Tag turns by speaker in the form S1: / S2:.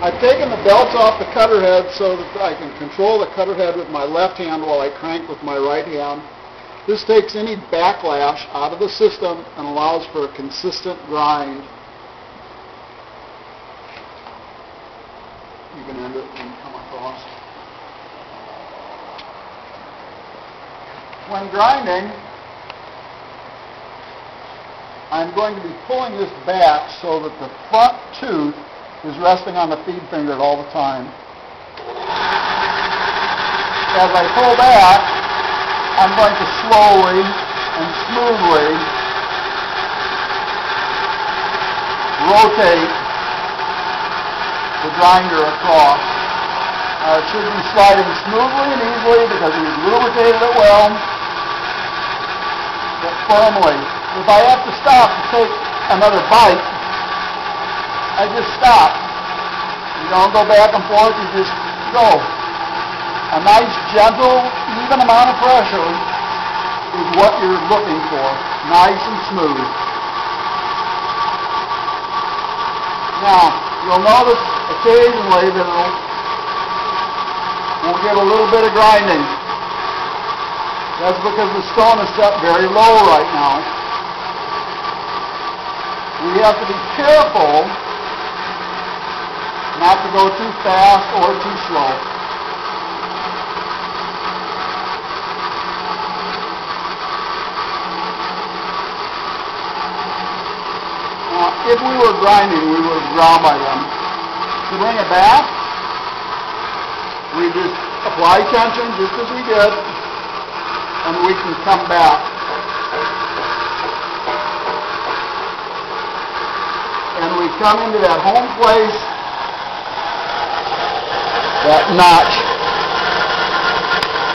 S1: I've taken the belts off the cutter head so that I can control the cutter head with my left hand while I crank with my right hand. This takes any backlash out of the system and allows for a consistent grind. You can end it when you come across. When grinding, I'm going to be pulling this back so that the front tooth is resting on the feed finger all the time. As I pull back, I'm going to slowly and smoothly rotate the grinder across. It should be sliding smoothly and easily because we've lubricated it well, but firmly. If I have to stop to take another bite, I just stop. You don't go back and forth, you just go. A nice, gentle, even amount of pressure is what you're looking for. Nice and smooth. Now, you'll notice occasionally that we'll get a little bit of grinding. That's because the stone is set very low right now. We have to be careful not to go too fast or too slow. If we were grinding, we would have ground by them. To bring it back, we just apply tension just as we did, and we can come back. And we come into that home place, that notch